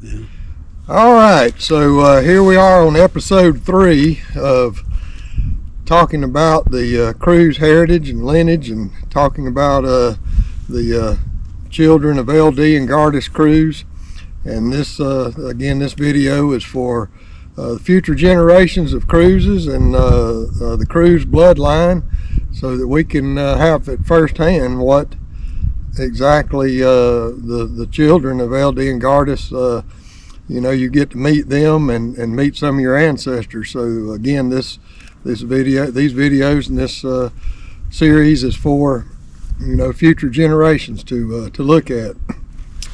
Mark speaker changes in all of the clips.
Speaker 1: Yeah.
Speaker 2: All right, so here we are on episode 3 of talking about the Crews heritage and lineage, and talking about the children of L.D. and Gardis Crews. And this, again, this video is for future generations of Crewses and the Crews bloodline, so that we can have at firsthand what exactly the children of L.D. and Gardis, you get to meet them and meet some of your ancestors. So again, these videos and this series is for future generations to look at.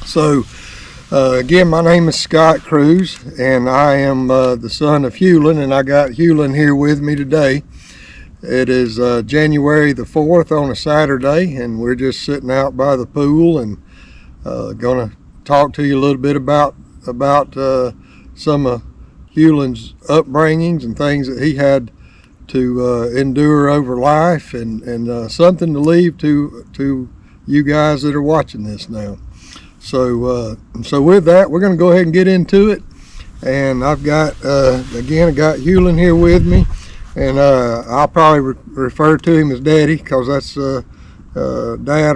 Speaker 2: So again, my name is Scott Crews, and I am the son of Huelon, and I got Huelon here with me today. It is January the 4th on a Saturday, and we're just sitting out by the pool and gonna talk to you a little bit about some of Huelon's upbringings and things that he had to endure over life, and something to leave to you guys that are watching this now. So with that, we're going to go ahead and get into it. And I've got I got Huelon here with me, and I'll probably refer to him as Daddy, because that's Dad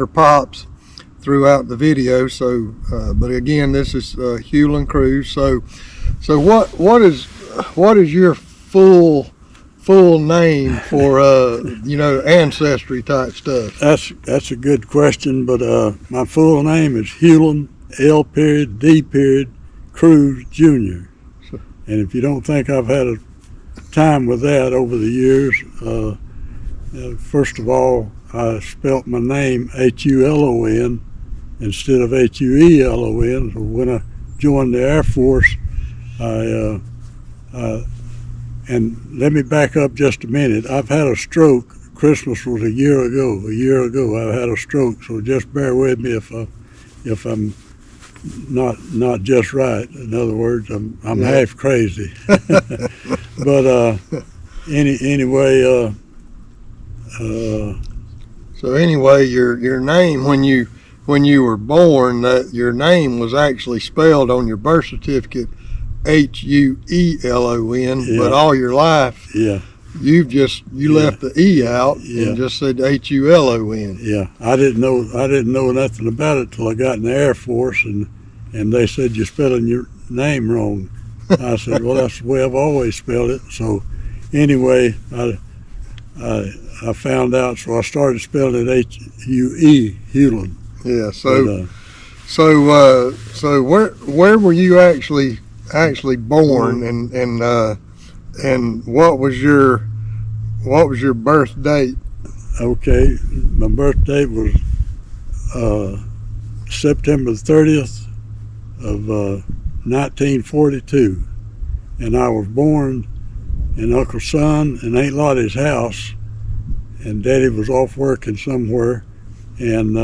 Speaker 2: or Pops throughout the video. So but again, this is Huelon Crews. So what is your full name for ancestry type stuff?
Speaker 1: That's a good question, but my full name is Huelon L.D. Crews Jr. And if you don't think I've had a time with that over the years, first of all, I spelt my name Huelon instead of Huelon. So when I joined the Air Force, and let me back up just a minute. I've had a stroke. Christmas was a year ago. I had a stroke, so just bear with me if I'm not just right. In other words, I'm half crazy. But anyway.
Speaker 2: So anyway, your name, when you were born, that your name was actually spelled on your birth certificate Huelon,
Speaker 1: yeah.
Speaker 2: But all your life,
Speaker 1: yeah,
Speaker 2: you left the E out,
Speaker 1: yeah,
Speaker 2: and just said Huelon.
Speaker 1: Yeah, I didn't know nothing about it till I got in the Air Force, and they said you're spelling your name wrong. I said, well, that's the way I've always spelled it. So anyway, I found out, so I started spelling it Huelon.
Speaker 2: Yeah. So where were you actually born, and what was your birth date?
Speaker 1: Okay, my birth date was September 30th of 1942, and I was born in Uncle Son and Aunt Lottie's house, and Daddy was off working somewhere, and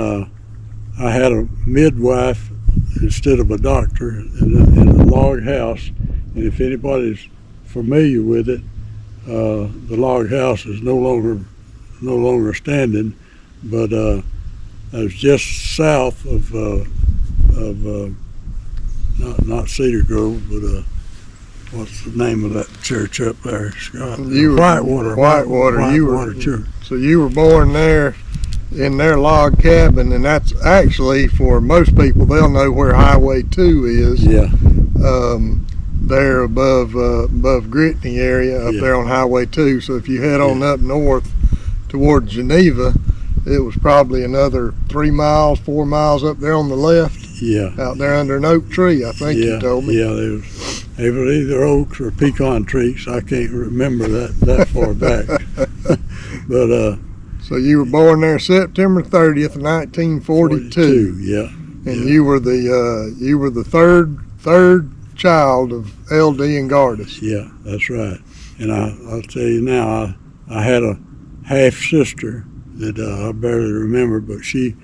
Speaker 1: I had a midwife instead of a doctor in a log house. And if anybody's familiar with it, the log house is no longer standing, but it was just south of not Cedar Grove, but what's the name of that church up there, Scott? Whitewater Church.
Speaker 2: So you were born there in their log cabin, and that's actually, for most people, they'll know where Highway 2 is.
Speaker 1: Yeah.
Speaker 2: There above Gritney area, up there on Highway 2. So if you head on up north toward Geneva, it was probably another 4 miles up there on the left.
Speaker 1: Yeah.
Speaker 2: Out there under an oak tree, I think you told me.
Speaker 1: Yeah, they were either oaks or pecan trees. I can't remember that far back. But
Speaker 2: so you were born there September 30th, 1942.
Speaker 1: Yeah.
Speaker 2: And you were the third child of L.D. and Gardis.
Speaker 1: Yeah, that's right. And I'll tell you now, I had a half sister that I barely remember, but she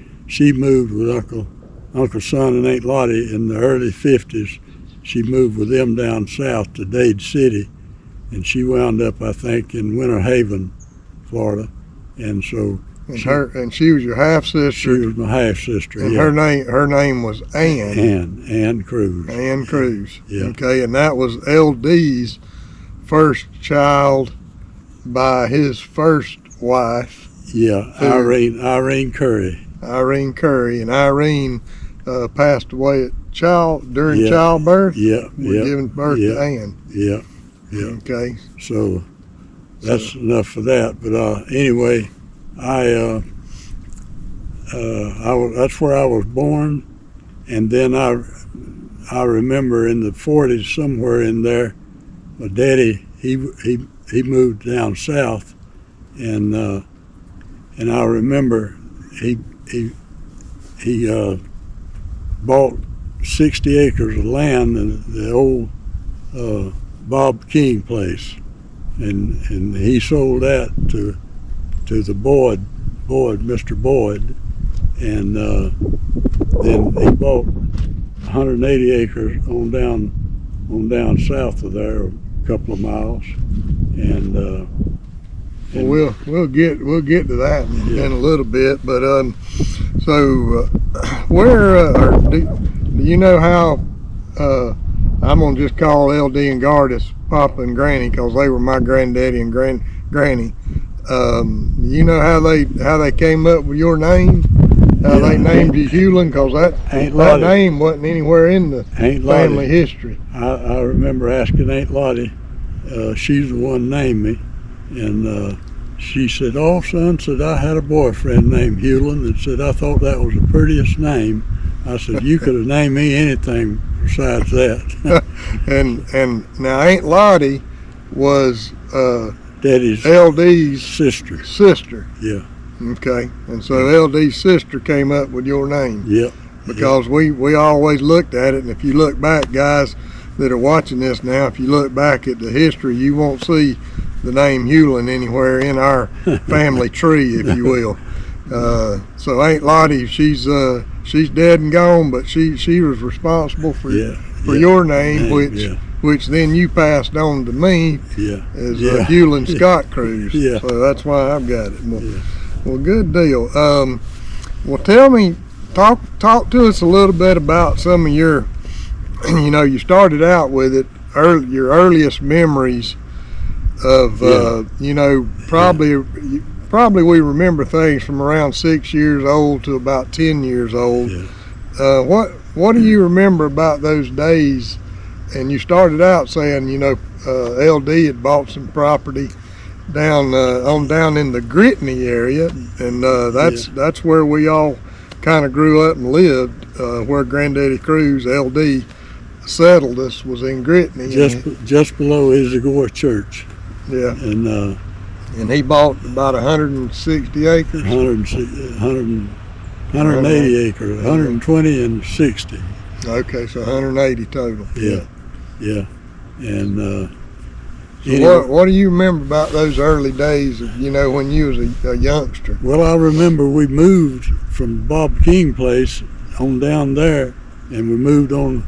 Speaker 1: moved with Uncle Son and Aunt Lottie in the early 50s. She moved with them down south to Dade City, and she wound up, I think, in Winter Haven, Florida. And so
Speaker 2: And she was your half sister.
Speaker 1: She was my half sister.
Speaker 2: And
Speaker 1: yeah.
Speaker 2: her name was Ann.
Speaker 1: Ann Crews.
Speaker 2: Ann Crews.
Speaker 1: Yeah.
Speaker 2: Okay, and that was LD's first child by his first wife.
Speaker 1: Yeah, Irene Curry.
Speaker 2: Irene Curry, and Irene passed away during childbirth.
Speaker 1: Yeah,
Speaker 2: Giving birth to Ann.
Speaker 1: Yeah.
Speaker 2: Okay.
Speaker 1: So that's enough for that. But anyway, that's where I was born, and then I remember in the 40s somewhere in there, my daddy he moved down south, and I remember he bought 60 acres of land in the old Bob King place, and he sold that to the Mr. Boyd, and then he bought 180 acres on down south of there, a couple of miles, and
Speaker 2: we'll get to that in a little bit. But so where do you know how? I'm gonna just call LD and Gardis Papa and Granny because they were my granddaddy and granny. Do you know how they came up with your name? How they named you Huelon? Because that name wasn't anywhere in the family history.
Speaker 1: I remember asking Aunt Lottie. She's the one named me, and she said, "Oh, son," said, "I had a boyfriend named Huelon," and said, "I thought that was the prettiest name." I said, "You could have named me anything besides that."
Speaker 2: and now Aunt Lottie was
Speaker 1: Daddy's
Speaker 2: LD's
Speaker 1: sister. Yeah.
Speaker 2: Okay. And so LD's sister came up with your name.
Speaker 1: Yep.
Speaker 2: Because we always looked at it, and if you look back, guys that are watching this now, if you look back at the history, you won't see the name Huelon anywhere in our family tree, if you will. So Aunt Lottie, she's dead and gone, but she was responsible for your name, which then you passed on to me as Huelon Scott Crews.
Speaker 1: Yeah.
Speaker 2: So that's why I've got it. Well, good deal. Well, tell me, talk to us a little bit about some of your, you started out with it, your earliest memories of, probably we remember things from around 6 years old to about 10 years old. Yeah. What do you remember about those days? And you started out saying, LD had bought some property down in the Gritney area, and that's where we all kind of grew up and lived. Where Granddaddy Crews, LD, settled us was in Gritney,
Speaker 1: just below Isidore Church.
Speaker 2: Yeah,
Speaker 1: and
Speaker 2: he bought about 160 acres.
Speaker 1: 180 acres, 120 and 60.
Speaker 2: Okay, so 180 total.
Speaker 1: Yeah. And
Speaker 2: so what do you remember about those early days of, when you was a youngster?
Speaker 1: Well, I remember we moved from Bob King place on down there, and we moved on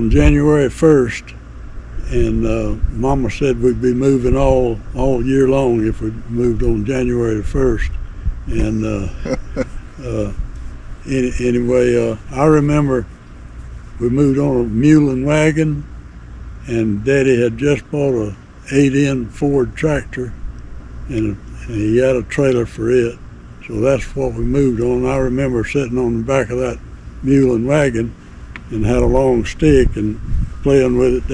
Speaker 1: January 1st, and Mama said we'd be moving all year long if we moved on January 1st. And anyway, I remember we moved on a mulling wagon, and Daddy had just bought a 8-in Ford tractor, and he had a trailer for it. So that's what we moved on. I remember sitting on the back of that mulling wagon and had a long stick and playing with it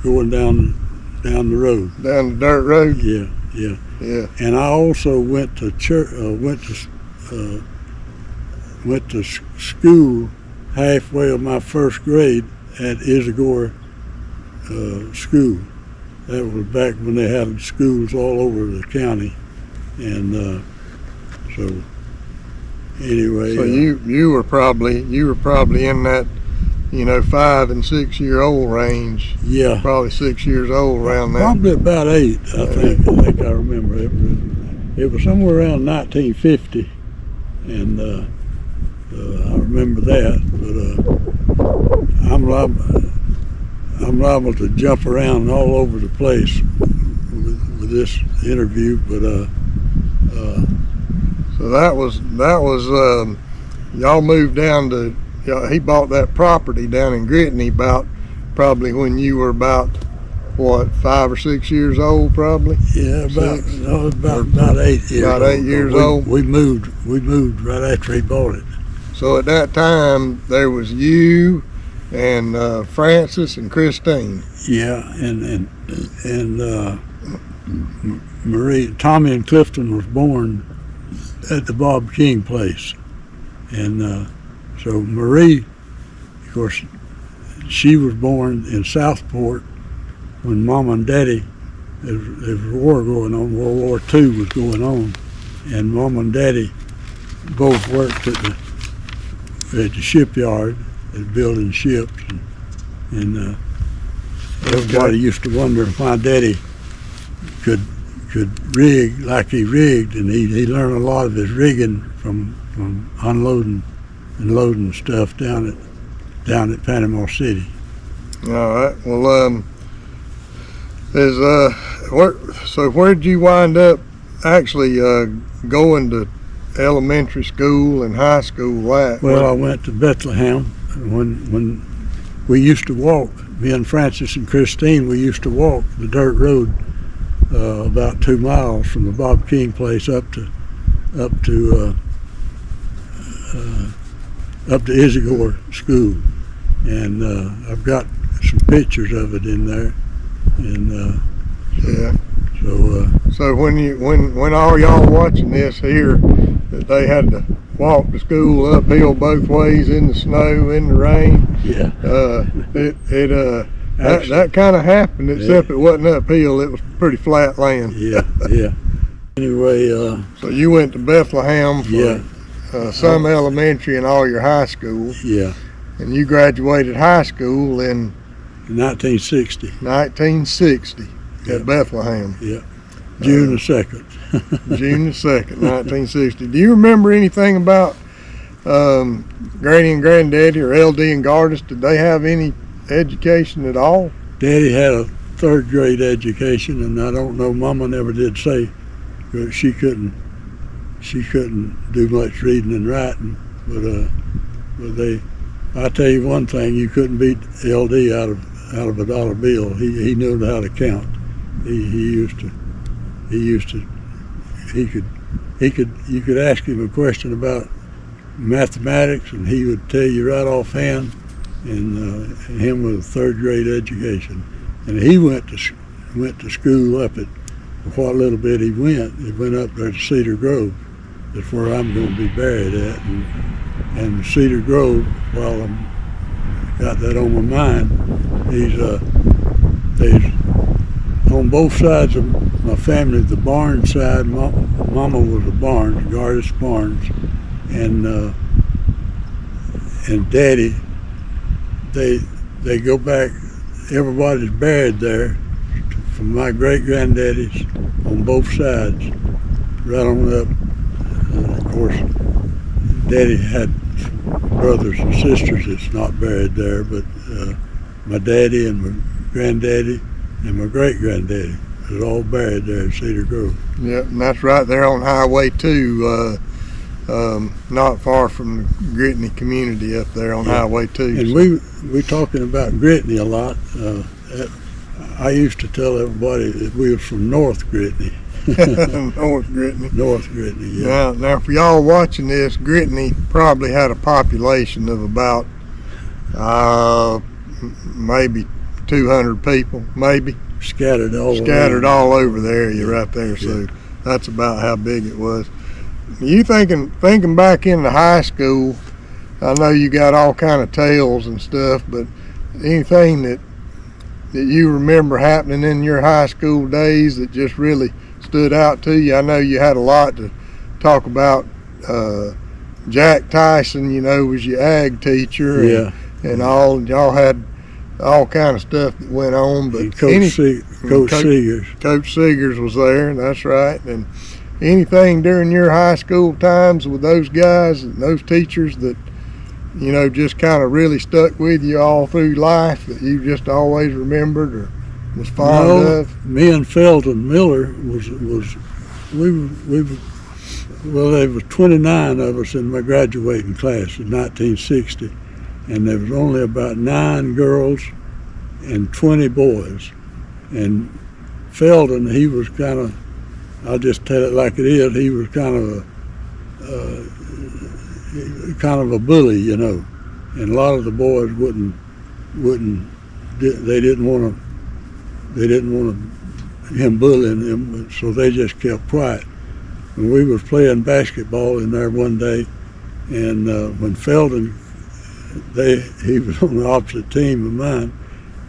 Speaker 1: going down the road.
Speaker 2: Down the dirt road?
Speaker 1: Yeah. And I also went to church, went to school halfway of my first grade at Isidore School. That was back when they had schools all over the county, and so anyway.
Speaker 2: So you were probably in that 5 and 6 year old range.
Speaker 1: Yeah.
Speaker 2: Probably 6 years old around that.
Speaker 1: Probably about 8. I think I remember it was somewhere around 1950, and I remember that. But I'm liable to jump around all over the place with this interview, but
Speaker 2: So that was y'all moved down to. He bought that property down in Gritney about probably when you were about what 5 or 6 years old, probably.
Speaker 1: Yeah, about 8 years.
Speaker 2: About 8 years old.
Speaker 1: We moved right after he bought it.
Speaker 2: So at that time there was you and Francis and Christine.
Speaker 1: Yeah, and Marie, Tommy and Clifton was born at the Bob King place, and so Marie, of course, she was born in Southport when Mom and Daddy, there was a war going on, World War II was going on, and Mom and Daddy both worked at the shipyard, building ships, and everybody used to wonder why Daddy could rig like he rigged, and he learned a lot of his rigging from unloading and loading stuff down at Panama City.
Speaker 2: All right. Well, so where did you wind up actually going to elementary school and high school at?
Speaker 1: Well, I went to Bethlehem when we used to walk. Me and Francis and Christine, we used to walk the dirt road about 2 miles from the Bob King place up to Isidore School, and I've got some pictures of it in there, and
Speaker 2: yeah.
Speaker 1: So
Speaker 2: when all y'all watching this here, that they had to walk to school uphill both ways in the snow, in the rain.
Speaker 1: yeah,
Speaker 2: That kind of happened, except it wasn't uphill. It was pretty flat land.
Speaker 1: yeah. Anyway,
Speaker 2: So you went to Bethlehem for
Speaker 1: yeah,
Speaker 2: some elementary and all your high school,
Speaker 1: yeah,
Speaker 2: and you graduated high school in
Speaker 1: 1960.
Speaker 2: 1960
Speaker 1: Yeah.
Speaker 2: at Bethlehem.
Speaker 1: Yeah, June the 2nd.
Speaker 2: June the 2nd, 1960. Do you remember anything about Granny and Granddaddy or L.D. and Gardis? Did they have any education at all?
Speaker 1: Daddy had a 3rd grade education, and I don't know, Mama never did say she couldn't do much reading and writing, but I tell you one thing, you couldn't beat LD out of a dollar bill. He knew how to count. You could ask him a question about mathematics and he would tell you right offhand, and him with a 3rd grade education. And he went to school up at what little bit he went up there to Cedar Grove. That's where I'm going to be buried at, and Cedar Grove, while I'm got that on my mind, there's on both sides of my family, the Barnes side, Mama was a Barnes, Gardis Barnes, and Daddy, they go back, everybody's buried there from my great-granddaddies on both sides, right on up. Of course, Daddy had brothers and sisters that's not buried there, but my daddy and my granddaddy and my great-granddaddy is all buried there in Cedar Grove.
Speaker 2: Yep, and that's right there on Highway 2, not far from the Gritney community up there on Highway 2.
Speaker 1: And we talking about Gritney a lot. I used to tell everybody that we were from North Gritney.
Speaker 2: North Gritney.
Speaker 1: North Gritney, yeah.
Speaker 2: Now for y'all watching this, Gritney probably had a population of about maybe 200 people, maybe.
Speaker 1: Scattered all
Speaker 2: over the area right there. So that's about how big it was. You thinking back into high school, I know you got all kind of tales and stuff, but anything that you remember happening in your high school days that just really stood out to you? I know you had a lot to talk about. Jack Tyson, was your ag teacher, and y'all had all kind of stuff that went on. But
Speaker 1: Coach Seegers.
Speaker 2: Coach Seegers was there, that's right. And anything during your high school times with those guys and those teachers that just kind of really stuck with you all through life that you just always remembered or was fond of?
Speaker 1: Me and Felton Miller we were Well, there was 29 of us in my graduating class in 1960, and there was only about 9 girls and 20 boys. And Felden, he was kind of, I'll just tell it like it is, he was kind of a bully, you know. And a lot of the boys they didn't want him bullying them, so they just kept quiet. And we was playing basketball in there one day, and when Felden, he was on the opposite team of mine,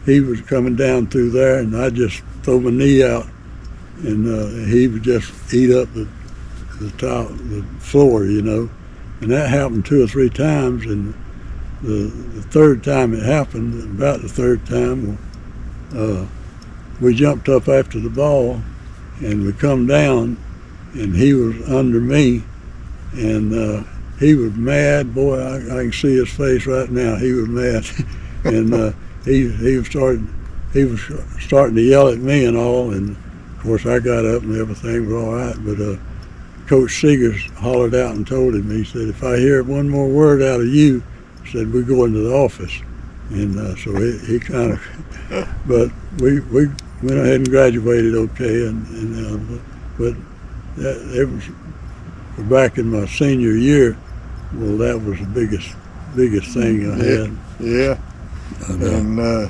Speaker 1: he was coming down through there, and I just throw my knee out, and he would just eat up the floor, you know. And that happened 2 or 3 times, and the third time it happened, about the third time, we jumped up after the ball, and we come down, and he was under me, and he was mad. Boy, I can see his face right now. He was mad, and he was starting to yell at me and all. And of course, I got up and everything was all right. But Coach Seegers hollered out and told him. He said, "If I hear one more word out of you," said, "we go into the office." And so he kind of, but we went ahead and graduated okay, but it was back in my senior year. Well, that was the biggest thing I had.
Speaker 2: Yeah. And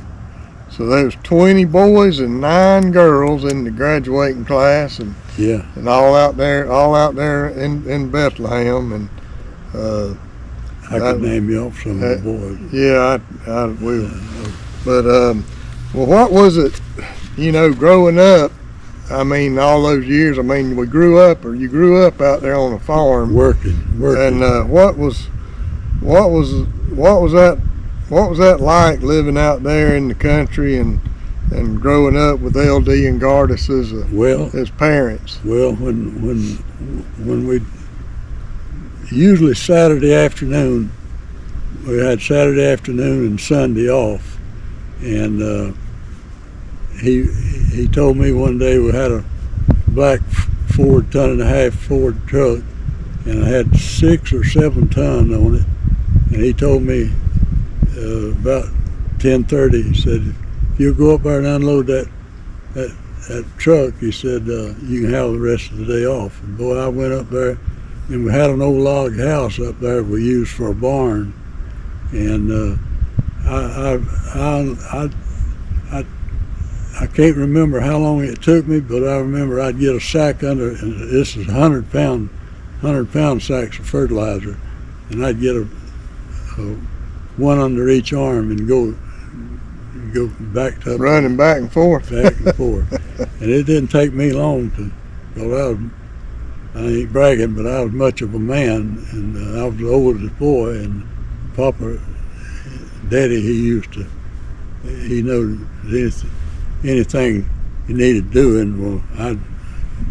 Speaker 2: so there was 20 boys and 9 girls in the graduating class, and
Speaker 1: yeah,
Speaker 2: and all out there in Bethlehem, and
Speaker 1: I could name you off some of the boys.
Speaker 2: Yeah, I will. But well, what was it? You know, growing up. I mean, all those years. I mean, you grew up out there on a farm,
Speaker 1: working.
Speaker 2: And what was that like living out there in the country and growing up with L.D. and Gardis as parents?
Speaker 1: Well, when we usually Saturday afternoon, we had Saturday afternoon and Sunday off, and he told me one day we had a black Ford 1.5-ton Ford truck, and I had 6 or 7 ton on it, and he told me about 10:30, he said, "If you'll go up there and unload that truck," he said, "you can have the rest of the day off." And boy, I went up there, and we had an old log house up there we used for a barn, and I can't remember how long it took me, but I remember I'd get a sack under, and this is 100-pound sacks of fertilizer, and I'd get a one under each arm and go back to
Speaker 2: running back and forth.
Speaker 1: And it didn't take me long to go. I ain't bragging, but I was much of a man, and I was the oldest boy, and Papa, Daddy, he knew anything he needed doing. Well,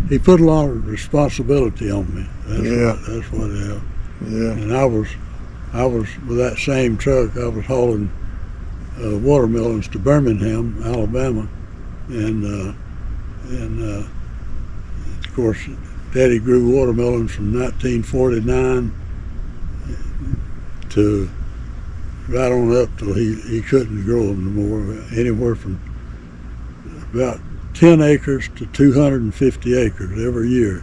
Speaker 1: he put a lot of responsibility on me. That's what it is.
Speaker 2: Yeah.
Speaker 1: And I was with that same truck. I was hauling watermelons to Birmingham, Alabama, and of course, Daddy grew watermelons from 1949 to right on up till he couldn't grow them no more. Anywhere from about 10 acres to 250 acres every year,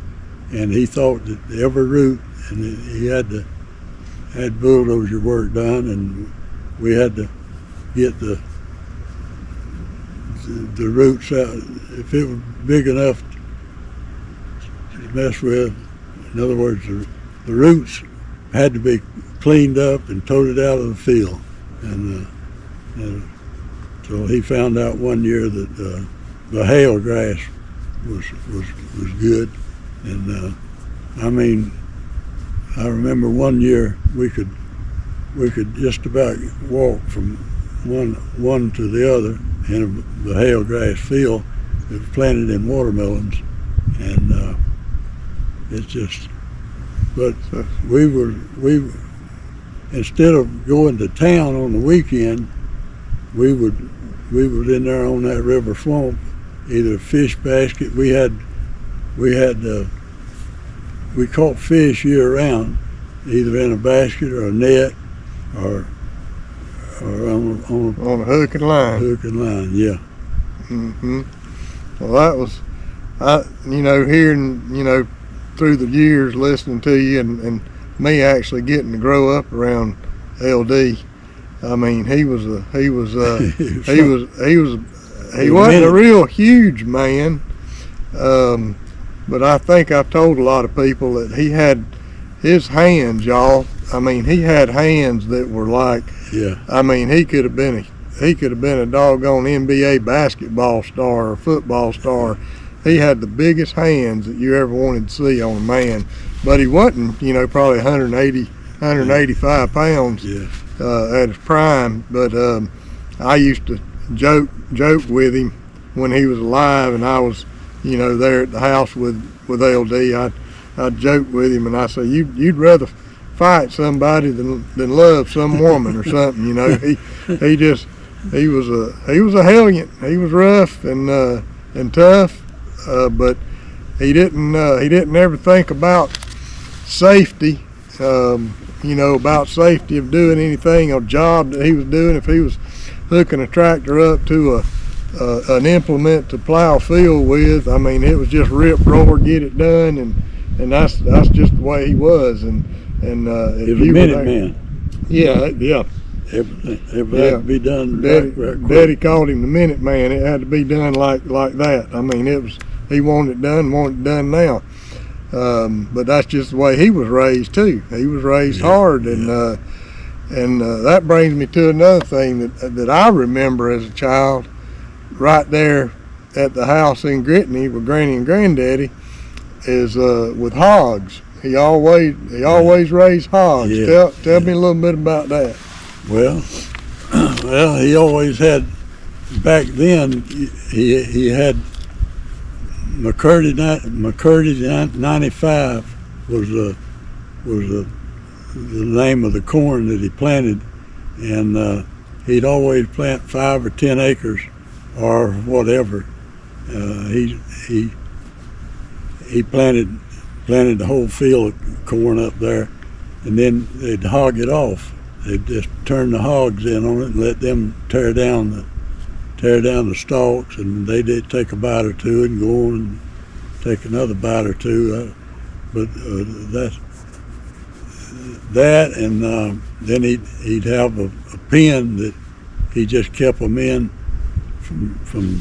Speaker 1: and he thought that every root, and he had bulldozer work done, and we had to get the roots out. If it was big enough to mess with, in other words, the roots had to be cleaned up and toted out of the field, and so he found out one year that the hail grass was good, and I mean, I remember one year we could just about walk from one to the other in the hail grass field that was planted in watermelons, and it's just. But we instead of going to town on the weekend, we would in there on that river swamp, either fish basket. We had we caught fish year round, either in a basket or a net, or on
Speaker 2: a hook and
Speaker 1: a
Speaker 2: line.
Speaker 1: hook and line. Yeah.
Speaker 2: Mm-hmm. Well, that was, hearing, through the years listening to you and me actually getting to grow up around LD. I mean, he wasn't a real huge man, but I think I've told a lot of people that he had his hands, y'all. I mean, he had hands that were like,
Speaker 1: yeah.
Speaker 2: I mean, he could have been a doggone NBA basketball star or football star. He had the biggest hands that you ever wanted to see on a man, but he wasn't, probably 180, 185 pounds.
Speaker 1: Yeah.
Speaker 2: At his prime, but I used to joke with him when he was alive, and I was, there at the house with LD. I'd joke with him, and I say, you'd rather fight somebody than love some woman or something, He was a hellion. He was rough and tough, but he didn't ever think about safety. About safety of doing anything, a job that he was doing. If he was hooking a tractor up to an implement to plow a field with, I mean, it was just rip, roar, get it done, and that's just the way he was. And
Speaker 1: he was a minute man.
Speaker 2: Yeah.
Speaker 1: Everything had to be done.
Speaker 2: Daddy called him the minute man. It had to be done like that. I mean, he wanted it done now. But that's just the way he was raised too. He was raised hard, and that brings me to another thing that I remember as a child, right there at the house in Gritney with Granny and Granddaddy, is with hogs. He always raised hogs.
Speaker 1: Yeah.
Speaker 2: Tell me a little bit about that.
Speaker 1: Well, he always had. Back then, he had. McCurdy 95 was the name of the corn that he planted, and he'd always plant 5 or 10 acres or whatever. He planted the whole field of corn up there, and then they'd hog it off. They'd just turn the hogs in on it and let them tear down the stalks, and they did take a bite or two and go on and take another bite or two. That and then he'd have a pen that he just kept them in from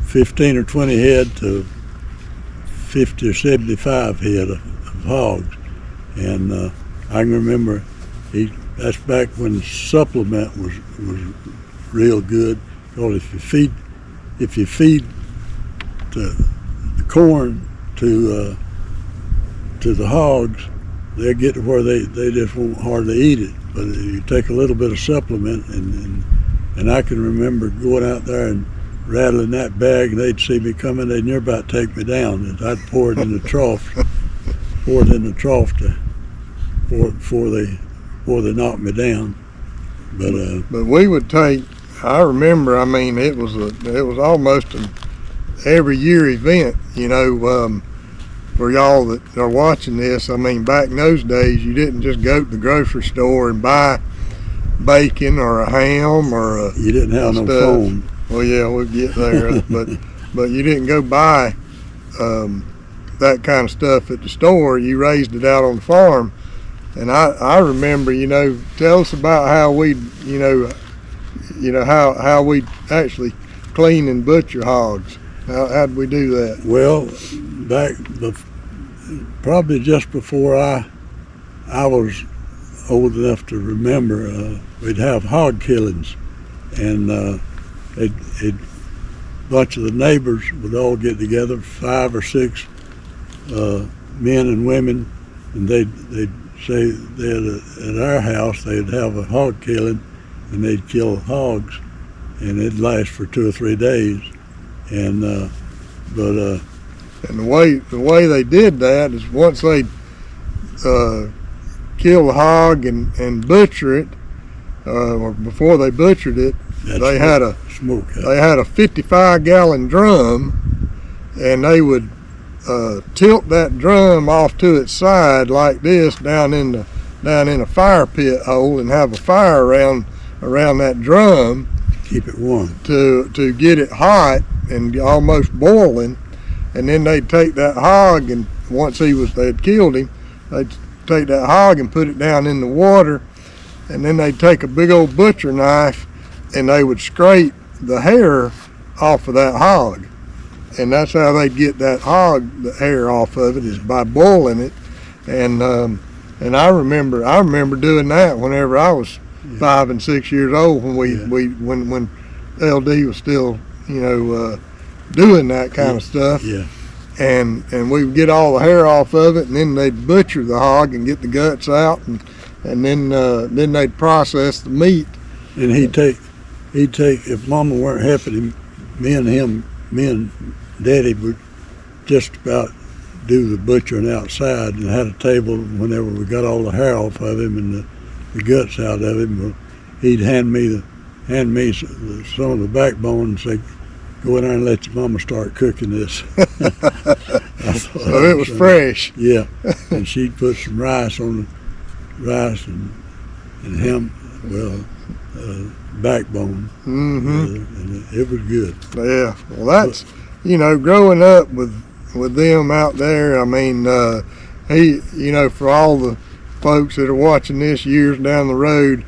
Speaker 1: 15 or 20 head to 50 or 75 head of hogs. And I can remember that's back when supplement was real good. Well, if you feed the corn to the hogs, they'll get to where they just won't hardly eat it. But you take a little bit of supplement, and I can remember going out there and rattling that bag, and they'd see me coming, they'd near about take me down. And I'd pour it in the trough, before they knocked me down.
Speaker 2: But we would take. I remember. I mean, it was almost an every year event. For y'all that are watching this, I mean, back in those days, you didn't just go to the grocery store and buy bacon or a ham or
Speaker 1: you didn't have no phone.
Speaker 2: Well, yeah, we'll get there, but you didn't go buy that kind of stuff at the store. You raised it out on the farm, and I remember. Tell us about how we, how we actually clean and butcher hogs. How did we do that?
Speaker 1: Well, probably just before I was old enough to remember, we'd have hog killings, and a bunch of the neighbors would all get together, 5 or 6 men and women, and they'd say at our house they'd have a hog killing, and they'd kill hogs, and it'd last for 2 or 3 days. And and
Speaker 2: the way they did that is once they kill the hog and butcher it, or before they butchered it, they had a 55-gallon drum, and they would tilt that drum off to its side like this down in a fire pit hole and have a fire around that drum.
Speaker 1: Keep it warm.
Speaker 2: To get it hot and almost boiling, and then they'd take that hog, and once they'd killed him, they'd take that hog and put it down in the water, and then they'd take a big old butcher knife and they would scrape the hair off of that hog. And that's how they'd get that hog, the hair off of it, is by boiling it. And I remember doing that whenever I was 5 and 6 years old, when LD was still, doing that kind of stuff.
Speaker 1: Yeah.
Speaker 2: And we would get all the hair off of it, and then they'd butcher the hog and get the guts out, and then they'd process the meat.
Speaker 1: And he'd take if Mama weren't helping him, me and Daddy would just about do the butchering outside, and had a table whenever we got all the hair off of him and the guts out of him. He'd hand me some of the backbone and say, "Go in there and let your mama start cooking this."
Speaker 2: So it was fresh.
Speaker 1: Yeah, and she'd put some rice on the rice and him, backbone. And it was good.
Speaker 2: Yeah, well, that's growing up with them out there. I mean, for all the folks that are watching this years down the road,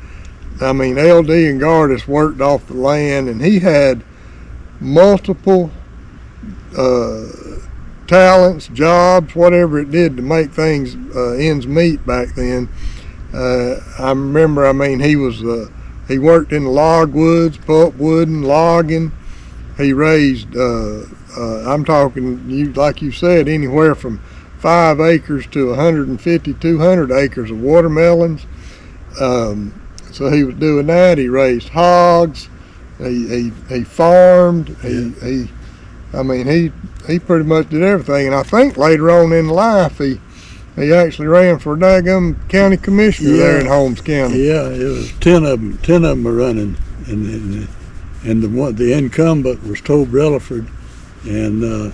Speaker 2: I mean, LD and Gardis worked off the land, and he had multiple talents, jobs, whatever it did to make things ends meet back then. I remember, I mean, he worked in the logwoods, pulpwooding, logging. He raised, I'm talking, like you said, anywhere from 5 acres to 150, 200 acres of watermelons. So he was doing that. He raised hogs. He farmed. He pretty much did everything. And I think later on in life he actually ran for a daggum county commissioner there in Holmes County.
Speaker 1: Yeah, it was 10 of them. 10 of them were running, and the incumbent was Tobe Relaford, and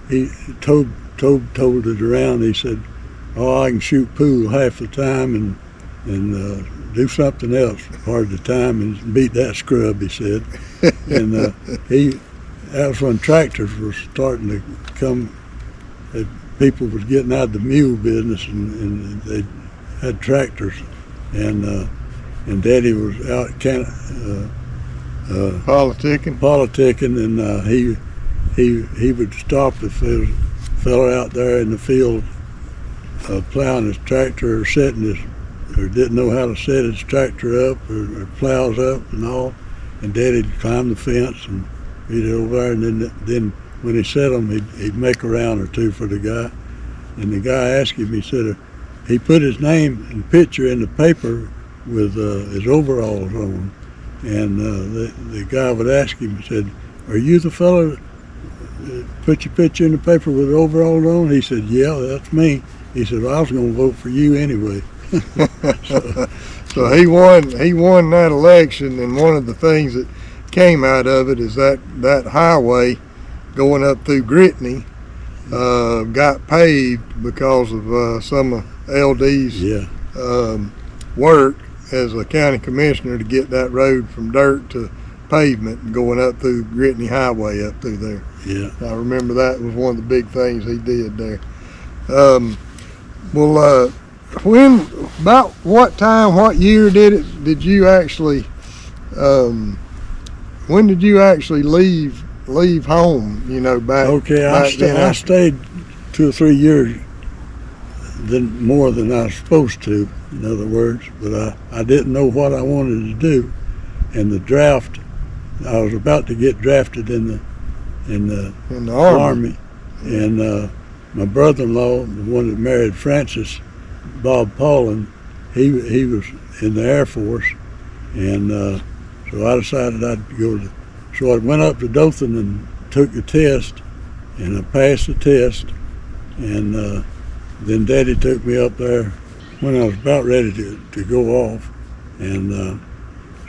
Speaker 1: he told it around. He said, "Oh, I can shoot pool half the time and do something else part of the time and beat that scrub," he said. And that was when tractors were starting to come. People was getting out of the mule business, and they had tractors, and Daddy was out politicking, and he would stop if there was a fella out there in the field plowing his tractor or didn't know how to set his tractor up or plows up and all, and Daddy'd climb the fence and beat it over there, and then when he set them, he'd make a round or two for the guy. And the guy asked him, he said, he put his name and picture in the paper with his overalls on. And the guy would ask him, he said, "Are you the fellow that put your picture in the paper with overalls on?" He said, "Yeah, that's me." He said, "Well, I was going to vote for you anyway."
Speaker 2: So he won that election, and one of the things that came out of it is that highway going up through Gritney got paved because of some of LD's work as a county commissioner to get that road from dirt to pavement going up through Gritney Highway up through there.
Speaker 1: Yeah,
Speaker 2: I remember that was one of the big things he did there. About what year did you actually when did you actually leave home, back?
Speaker 1: Okay, I stayed 2 or 3 years more than I was supposed to, in other words, but I didn't know what I wanted to do. And the draft, I was about to get drafted in the Army. And my brother-in-law, the one that married Francis, Bob Paulin, he was in the Air Force, and so I decided I'd go to. So I went up to Dothan and took the test, and I passed the test, and then Daddy took me up there when I was about ready to go off, and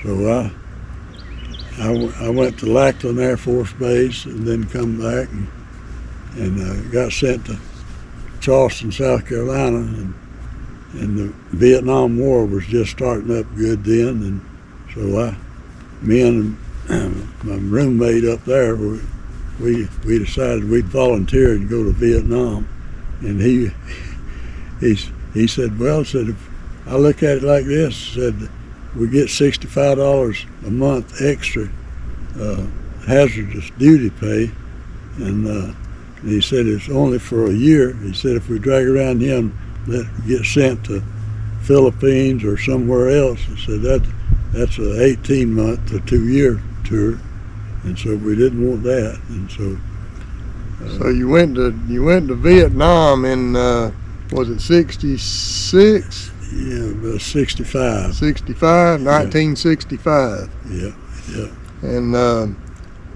Speaker 1: so I went to Lackland Air Force Base and then come back, and got sent to Charleston, South Carolina, and the Vietnam War was just starting up good then, and so me and my roommate up there, we decided we'd volunteer and go to Vietnam, and he said, well, said, if I look at it like this, said, we get $65 a month extra hazardous duty pay, and he said it's only for a year. He said if we drag around him, get sent to Philippines or somewhere else, he said that's an 18-month to 2-year tour, and so we didn't want that, and so.
Speaker 2: So you went to Vietnam in was it 66?
Speaker 1: Yeah, about 65.
Speaker 2: 1965.
Speaker 1: Yeah.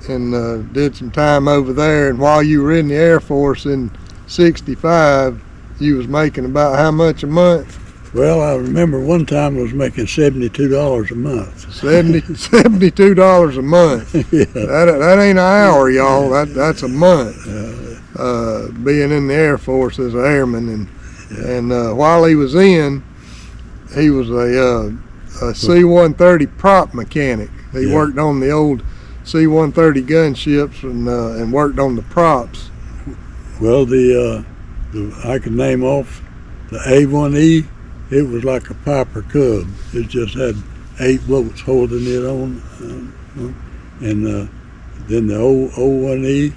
Speaker 2: And did some time over there. And while you were in the Air Force in 65, you was making about how much a month?
Speaker 1: Well, I remember one time I was making $72 a month.
Speaker 2: $72 a month.
Speaker 1: Yeah.
Speaker 2: That ain't an hour, y'all. That's a month. Being in the Air Force as an airman, and while he was in, he was a C-130 prop mechanic. He worked on the old C-130 gunships and worked on the props.
Speaker 1: Well, I can name off the A1E. It was like a Piper Cub. It just had 8 bolts holding it on, and then the O1E,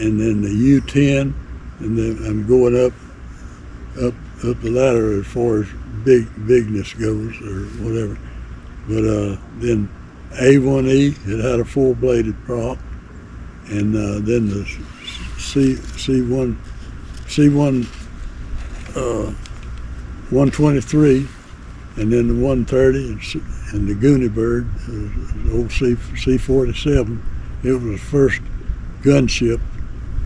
Speaker 1: and then the U10, and then I'm going up the ladder as far as bigness goes or whatever. But then A1E, it had a 4-bladed prop, and then the C1 123, and then the 130, and the Goonie Bird, the old C-47. It was the first gunship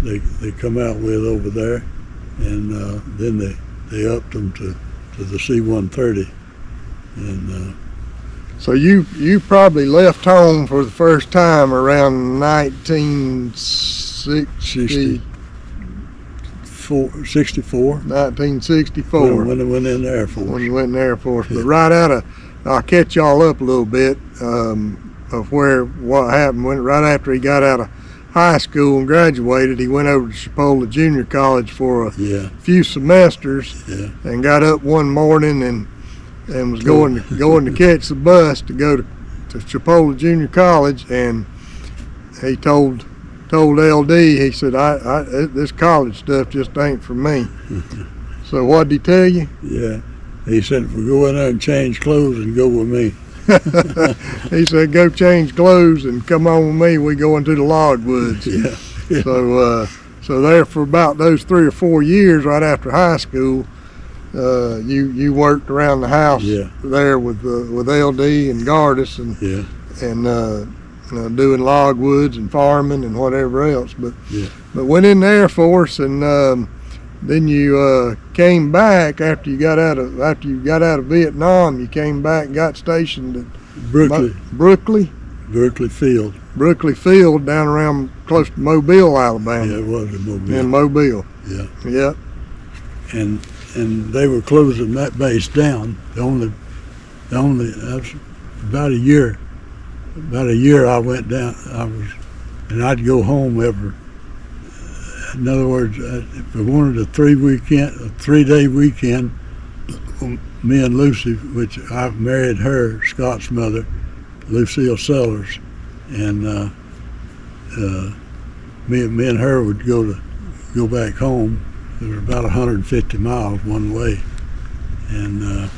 Speaker 1: they come out with over there, and then they upped them to the C-130, and.
Speaker 2: So you probably left home for the first time around 1964. 1964.
Speaker 1: When I went in the Air Force.
Speaker 2: When you went in the Air Force. But right out of, I'll catch y'all up a little bit of what happened. Right after he got out of high school and graduated, he went over to Chipola Junior College for a few semesters, and got up one morning and was going to catch the bus to go to Chipola Junior College, and he told LD, he said, this college stuff just ain't for me. So what did he tell you?
Speaker 1: Yeah, he said, if we go in there and change clothes and go with me.
Speaker 2: He said, go change clothes and come on with me. We go into the logwoods.
Speaker 1: Yeah.
Speaker 2: So there for about those 3 or 4 years right after high school, you worked around the house there with LD and Gardis and doing logwoods and farming and whatever else. But went in the Air Force, and then you came back after you got out of Vietnam. You came back and got stationed at Brookley Field down around close to Mobile, Alabama.
Speaker 1: Yeah, it was in Mobile.
Speaker 2: In Mobile.
Speaker 1: Yeah. And they were closing that base down. The only that's about a year I went down. And I'd go home every. In other words, if I wanted a 3-day weekend, me and Lucy, which I married her, Scott's mother, Lucille Sellers, and me and her would go back home. It was about 150 miles one way, and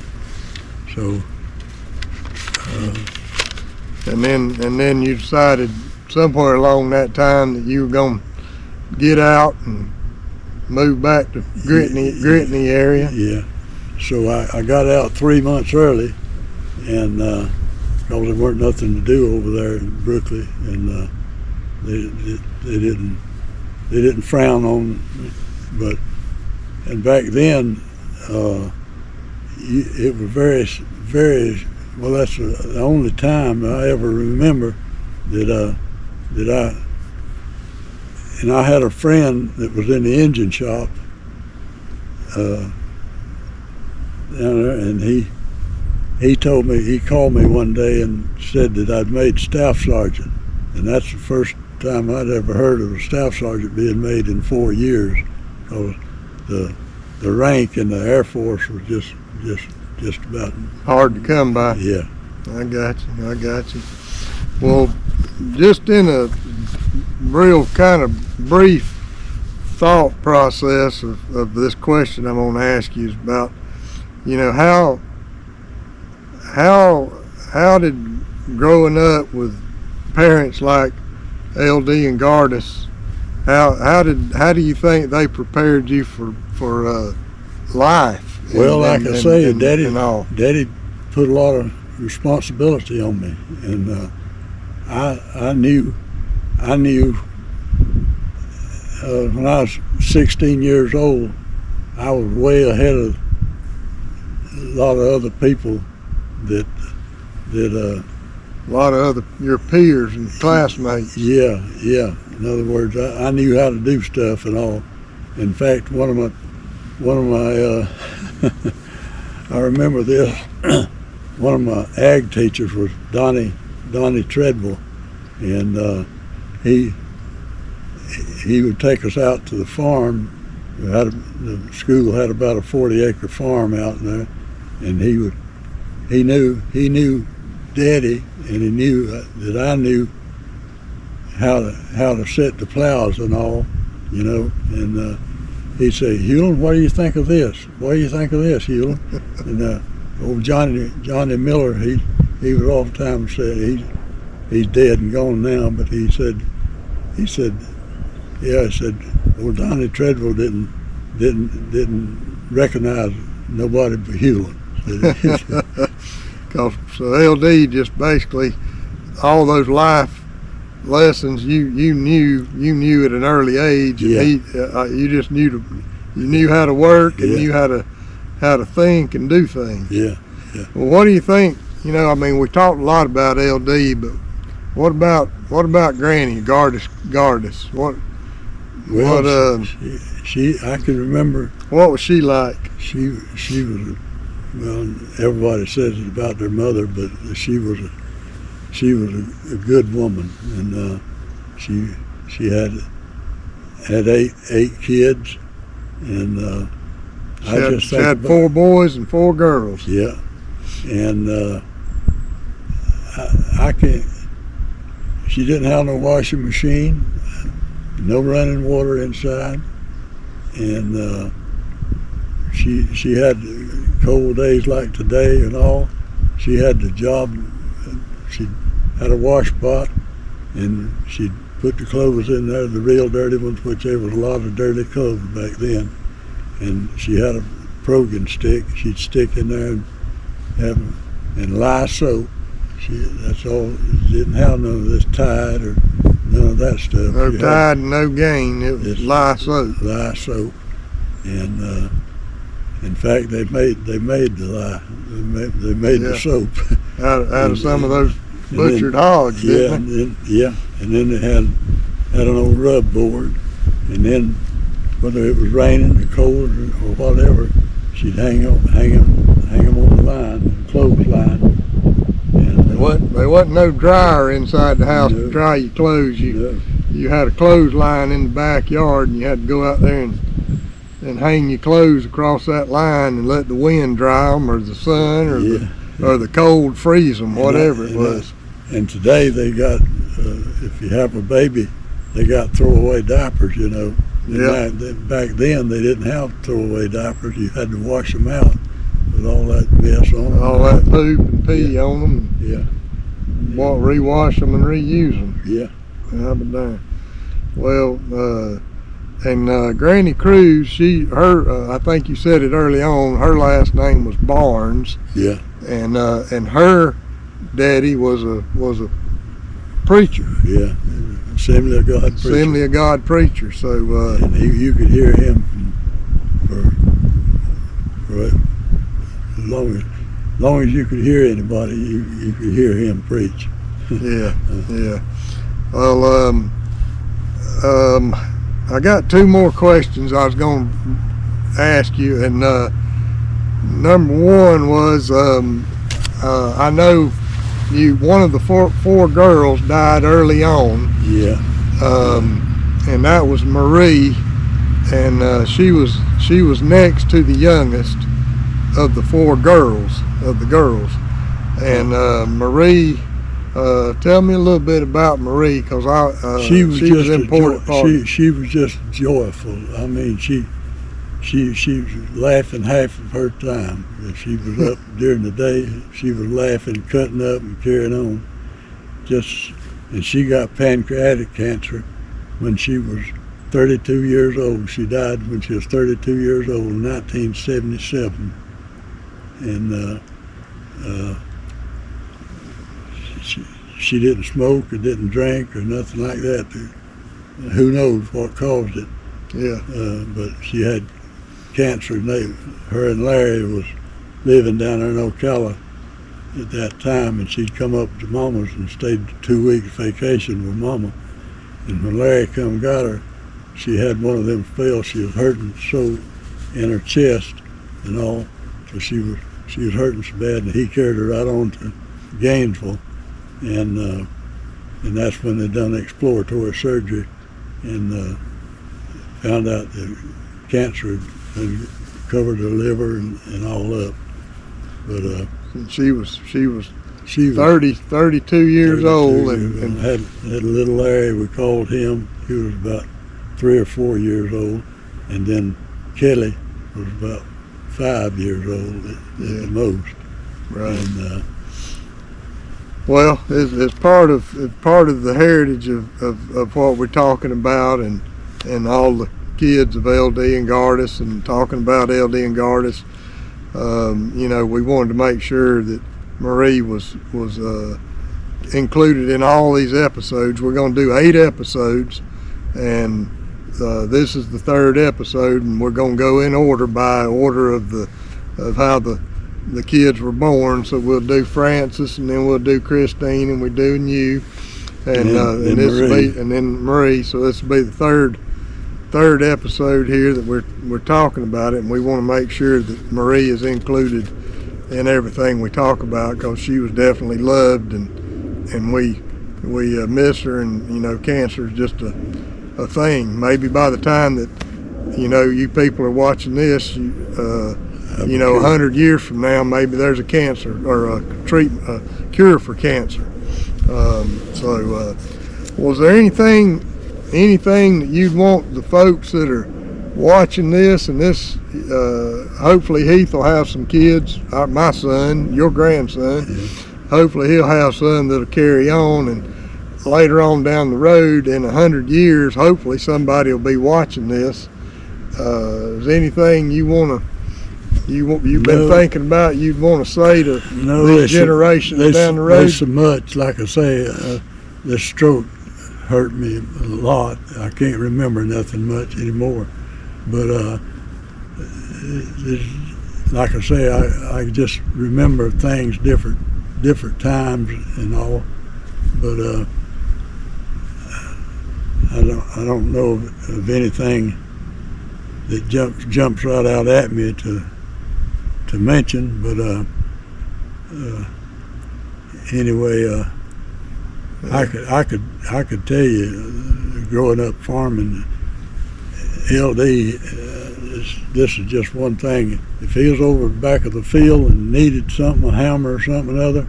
Speaker 1: so.
Speaker 2: And then you decided somewhere along that time that you were going to get out and move back to Gritney area.
Speaker 1: Yeah. So I got out 3 months early, and because there weren't nothing to do over there in Brooklyn, and they didn't frown on it, and back then it was very. Well, that's the only time I ever remember that and I had a friend that was in the engine shop down there, and he told me, he called me one day and said that I'd made staff sergeant, and that's the first time I'd ever heard of a staff sergeant being made in 4 years, because the rank in the Air Force was just about
Speaker 2: hard to come by.
Speaker 1: Yeah.
Speaker 2: I got you. Well, just in a real kind of brief thought process of this question I'm going to ask you is about, how did growing up with parents like LD and Gardis, how do you think they prepared you for life?
Speaker 1: Well, like I say, Daddy put a lot of responsibility on me, and I knew when I was 16 years old, I was way ahead of a lot of other people that
Speaker 2: a lot of your peers and classmates.
Speaker 1: Yeah. In other words, I knew how to do stuff and all. In fact, one of my I remember this. One of my ag teachers was Donnie Treadwell, and he would take us out to the farm. The school had about a 40-acre farm out there, and he knew Daddy, and he knew that I knew how to set the plows and all, and he'd say, "Huelon, what do you think of this? What do you think of this, Huelon?" And old Johnny Miller, he would all the time say, he's dead and gone now, but he said, well, Donnie Treadwell didn't recognize nobody but Huelon.
Speaker 2: So LD just basically, all those life lessons you knew at an early age, and you just knew how to work and knew how to think and do things.
Speaker 1: Yeah.
Speaker 2: Well, what do you think? We talked a lot about LD, but what about Granny Gardis?
Speaker 1: I can remember.
Speaker 2: What was she like?
Speaker 1: She was, well, everybody says it about their mother, but she was a good woman, and she had 8 kids, and
Speaker 2: she had 4 boys and 4 girls.
Speaker 1: Yeah, and I can't. She didn't have no washing machine, no running water inside, and she had cold days like today and all. She had the job. She had a wash pot, and she'd put the clothes in there, the real dirty ones, which there was a lot of dirty clothes back then. And she had a Progan stick. She'd stick in there and lye soap. That's all. She didn't have none of this Tide or none of that stuff.
Speaker 2: No Tide and no Gain. It was lye soap.
Speaker 1: Lye soap, and in fact, they made the lye. They made the soap
Speaker 2: out of some of those butchered hogs.
Speaker 1: And then they had an old rub board, and then whether it was raining or cold or whatever, she'd hang them on the line, clothesline.
Speaker 2: There wasn't no dryer inside the house to dry your clothes. You had a clothesline in the backyard, and you had to go out there and hang your clothes across that line and let the wind dry them, or the sun, or the cold freeze them, whatever it was.
Speaker 1: And today they got, if you have a baby, they got throwaway diapers, Back then they didn't have throwaway diapers. You had to wash them out with all that mess on them.
Speaker 2: All that poop and pee on them.
Speaker 1: Yeah.
Speaker 2: Rewash them and reuse them.
Speaker 1: Yeah.
Speaker 2: I'll be darned. Well, and Granny Crews, I think you said it early on, her last name was Barnes.
Speaker 1: Yeah.
Speaker 2: And her daddy was a preacher.
Speaker 1: Yeah. Assembly of God preacher.
Speaker 2: Assembly of God preacher. So
Speaker 1: and you could hear him for as long as you could hear anybody, you could hear him preach.
Speaker 2: Yeah. Well, I got two more questions I was going to ask you, and number one was I know one of the four girls died early on.
Speaker 1: Yeah.
Speaker 2: And that was Marie, and she was next to the youngest of the four girls and Marie. Tell me a little bit about Marie, because
Speaker 1: she was just
Speaker 2: an important part.
Speaker 1: She was just joyful. I mean, she was laughing half of her time. If she was up during the day, she was laughing, cutting up, and carrying on. And she got pancreatic cancer when she was 32 years old. She died when she was 32 years old in 1977. And she didn't smoke or didn't drink or nothing like that. Who knows what caused it?
Speaker 2: Yeah.
Speaker 1: But she had cancer, and her and Larry was living down there in Ocala at that time, and she'd come up to Mama's and stayed 2 weeks vacation with Mama. And when Larry come and got her, she had one of them spells. She was hurting so in her chest and all, so she was hurting so bad, and he carried her right on to Gainesville, and that's when they done exploratory surgery and found out that cancer had covered her liver and all up. But
Speaker 2: she was 32 years old, and
Speaker 1: had little Larry. We called him. He was about 3 or 4 years old, and then Kelly was about 5 years old at the most.
Speaker 2: Right.
Speaker 1: And,
Speaker 2: well, it's part of the heritage of what we're talking about, and all the kids of LD and Gardis, and talking about LD and Gardis. We wanted to make sure that Marie was included in all these episodes. We're going to do 8 episodes, and this is the 3rd episode, and we're going to go in order by order of how the kids were born. So we'll do Francis, and then we'll do Christine, and we're doing you, and then Marie. So this will be the third episode here that we're talking about it, and we want to make sure that Marie is included in everything we talk about, because she was definitely loved, and we miss her, and cancer is just a thing. Maybe by the time that you people are watching this, 100 years from now, maybe there's a cancer or a cure for cancer. Was there anything that you'd want the folks that are watching this, and this hopefully Heath will have some kids, my son, your grandson, hopefully he'll have some that'll carry on, and later on down the road in 100 years, hopefully somebody will be watching this. Is there anything you've been thinking about you'd want to say to these generations down the road?
Speaker 1: There's so much. Like I say, this stroke hurt me a lot. I can't remember nothing much anymore. But like I say, I just remember things different times and all. But I don't know of anything that jumps right out at me to mention. But anyway, I could tell you, growing up farming, LD, this is just one thing. If he was over the back of the field and needed something, a hammer or something or other,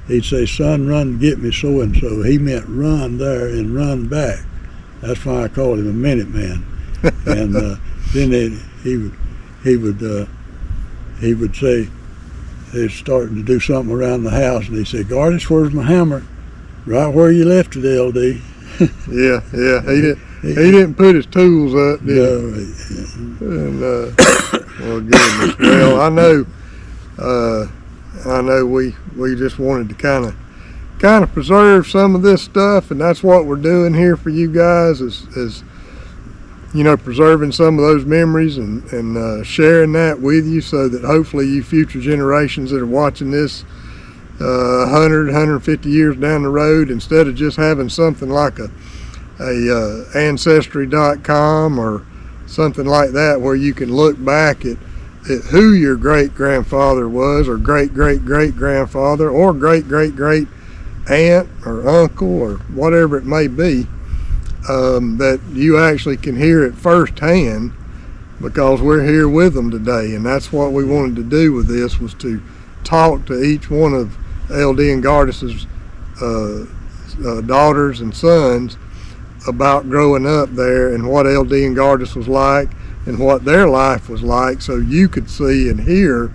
Speaker 1: he'd say, "Son, run and get me so and so." He meant run there and run back. That's why I called him a minute man. And then he would say, they're starting to do something around the house, and he'd say, "Gardis, where's my hammer?" "Right where you left it, LD."
Speaker 2: Yeah. He didn't put his tools up, did he? And, well, goodness. Well, I know we just wanted to kind of preserve some of this stuff, and that's what we're doing here for you guys, is preserving some of those memories and sharing that with you, so that hopefully you future generations that are watching this 100, 150 years down the road, instead of just having something like ancestry.com or something like that, where you can look back at who your great-grandfather was, or great-great-great-grandfather, or great-great-great aunt or uncle, or whatever it may be, that you actually can hear it firsthand, because we're here with them today. And that's what we wanted to do with this, was to talk to each one of L.D. and Gardis's daughters and sons about growing up there, and what L.D. and Gardis was like, and what their life was like, so you could see and hear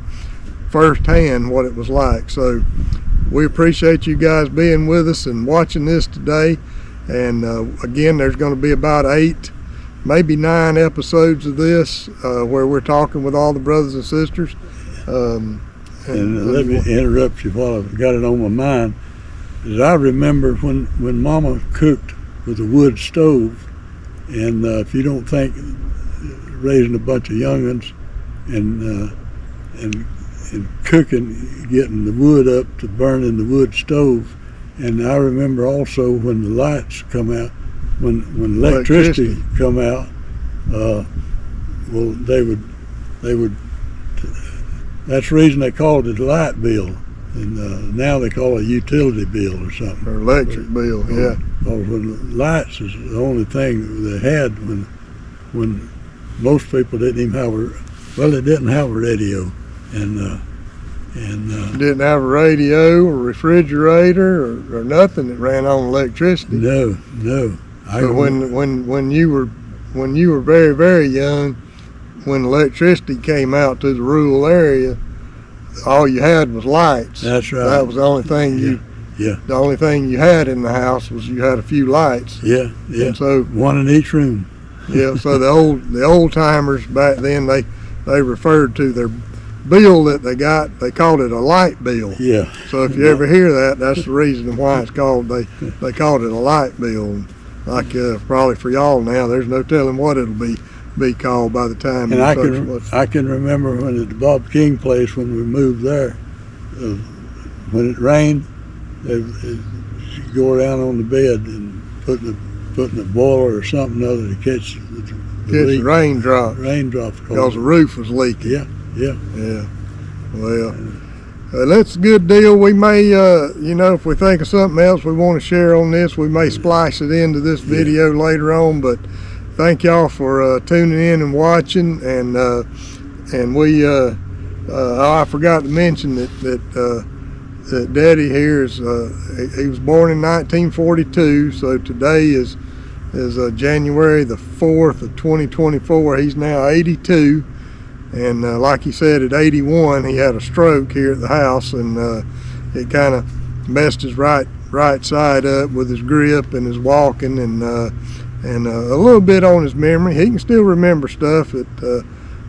Speaker 2: firsthand what it was like. So we appreciate you guys being with us and watching this today. And again, there's going to be about 8, maybe 9 episodes of this, where we're talking with all the brothers and sisters.
Speaker 1: And let me interrupt you while I've got it on my mind. Is I remember when Mama cooked with a wood stove, and if you don't think raising a bunch of young'uns and cooking, getting the wood up to burn in the wood stove. And I remember also when the lights come out, when electricity come out, well, they would, that's the reason they called it a light bill. And now they call it a utility bill or something.
Speaker 2: Or electric bill, yeah.
Speaker 1: Because when the lights is the only thing they had when most people didn't even have they didn't have a radio. And
Speaker 2: didn't have a radio or refrigerator or nothing that ran on electricity.
Speaker 1: No.
Speaker 2: So when you were very, very young, when electricity came out to the rural area, all you had was lights.
Speaker 1: That's right.
Speaker 2: That was the only thing the only thing you had in the house was you had a few lights.
Speaker 1: Yeah.
Speaker 2: And so
Speaker 1: one in each room.
Speaker 2: Yeah. So the old timers back then, they referred to their bill that they got, they called it a light bill.
Speaker 1: Yeah.
Speaker 2: So if you ever hear that, that's the reason why it's called, they called it a light bill. Like probably for y'all now, there's no telling what it'll be called by the time.
Speaker 1: And I can remember when at the Bob King place, when we moved there, when it rained, you'd go around on the bed and putting a boiler or something other to catch the
Speaker 2: raindrops.
Speaker 1: Raindrops.
Speaker 2: Because the roof was leaking.
Speaker 1: Yeah.
Speaker 2: Well, that's a good deal. We may, if we think of something else we want to share on this, we may splice it into this video later on. But thank y'all for tuning in and watching. And we, I forgot to mention that Daddy here is, he was born in 1942. So today is January the 4th of 2024. He's now 82. And like he said, at 81, he had a stroke here at the house, and it kind of messed his right side up with his grip and his walking, and a little bit on his memory. He can still remember stuff,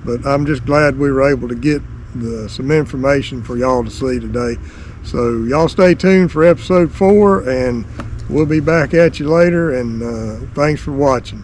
Speaker 2: but I'm just glad we were able to get some information for y'all to see today. So y'all stay tuned for episode 4, and we'll be back at you later, and thanks for watching.